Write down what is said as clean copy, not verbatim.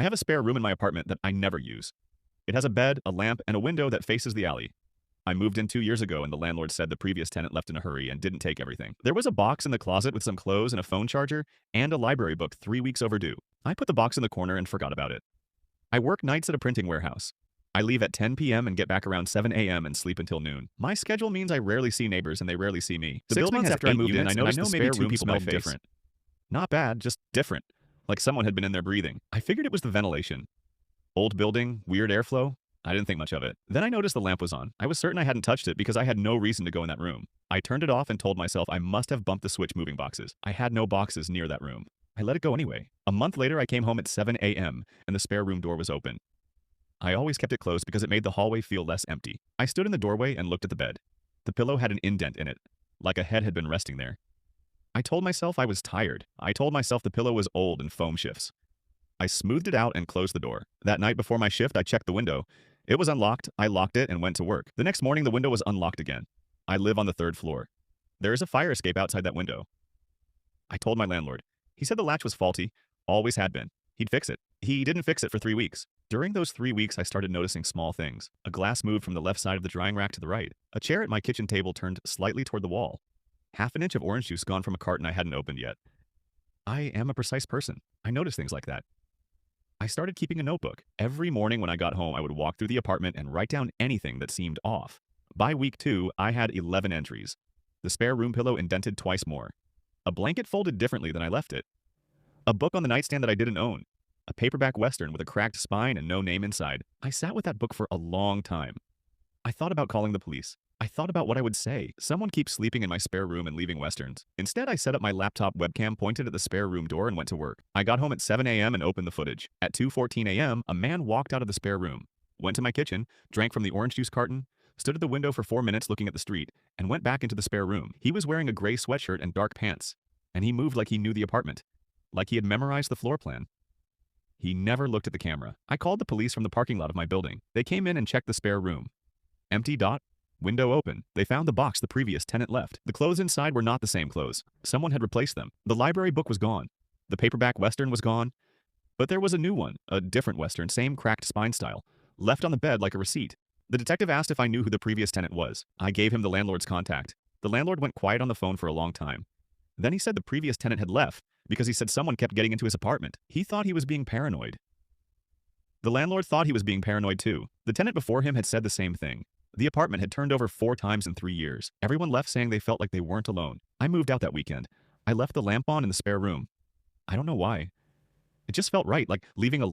I have a spare room in my apartment that I never use. It has a bed, a lamp, and a window that faces the alley. I moved in 2 years ago and the landlord said the previous tenant left in a hurry and didn't take everything. There was a box in the closet with some clothes and a phone charger and a library book 3 weeks overdue. I put the box in the corner and forgot about it. I work nights at a printing warehouse. I leave at 10 p.m. and get back around 7 a.m. and sleep until noon. My schedule means I rarely see neighbors and they rarely see me. The 6 building months has after I 8 moved in, units, I and noticed I know the maybe spare two room people smelled smelled different. Not bad, just different. Like someone had been in there breathing. I figured it was the ventilation. Old building, weird airflow. I didn't think much of it. Then I noticed the lamp was on. I was certain I hadn't touched it because I had no reason to go in that room. I turned it off and told myself I must have bumped the switch moving boxes. I had no boxes near that room. I let it go anyway. A month later, I came home at 7 a.m. and the spare room door was open. I always kept it closed because it made the hallway feel less empty. I stood in the doorway and looked at the bed. The pillow had an indent in it, like a head had been resting there. I told myself I was tired. I told myself the pillow was old and foam shifts. I smoothed it out and closed the door. That night before my shift, I checked the window. It was unlocked, I locked it, and went to work. The next morning, the window was unlocked again. I live on the 3rd floor. There is a fire escape outside that window. I told my landlord. He said the latch was faulty, always had been. He'd fix it. He didn't fix it for 3 weeks. During those 3 weeks, I started noticing small things. A glass moved from the left side of the drying rack to the right. A chair at my kitchen table turned slightly toward the wall. Half an inch of orange juice gone from a carton I hadn't opened yet. I am a precise person. I notice things like that. I started keeping a notebook. Every morning when I got home, I would walk through the apartment and write down anything that seemed off. By week 2, I had 11 entries. The spare room pillow indented twice more. A blanket folded differently than I left it. A book on the nightstand that I didn't own. A paperback western with a cracked spine and no name inside. I sat with that book for a long time. I thought about calling the police. I thought about what I would say. Someone keeps sleeping in my spare room and leaving westerns. Instead, I set up my laptop webcam, pointed at the spare room door, and went to work. I got home at 7 a.m. and opened the footage. At 2:14 a.m., a man walked out of the spare room, went to my kitchen, drank from the orange juice carton, stood at the window for 4 minutes looking at the street, and went back into the spare room. He was wearing a gray sweatshirt and dark pants, and he moved like he knew the apartment, like he had memorized the floor plan. He never looked at the camera. I called the police from the parking lot of my building. They came in and checked the spare room. Empty dot. Window open. They found the box the previous tenant left. The clothes inside were not the same clothes. Someone had replaced them. The library book was gone. The paperback western was gone. But there was a new one, a different western, same cracked spine style, left on the bed like a receipt. The detective asked if I knew who the previous tenant was. I gave him the landlord's contact. The landlord went quiet on the phone for a long time. Then he said the previous tenant had left because he said someone kept getting into his apartment. He thought he was being paranoid. The landlord thought he was being paranoid too. The tenant before him had said the same thing. The apartment had turned over 4 times in 3 years. Everyone left saying they felt like they weren't alone. I moved out that weekend. I left the lamp on in the spare room. I don't know why. It just felt right, like leaving a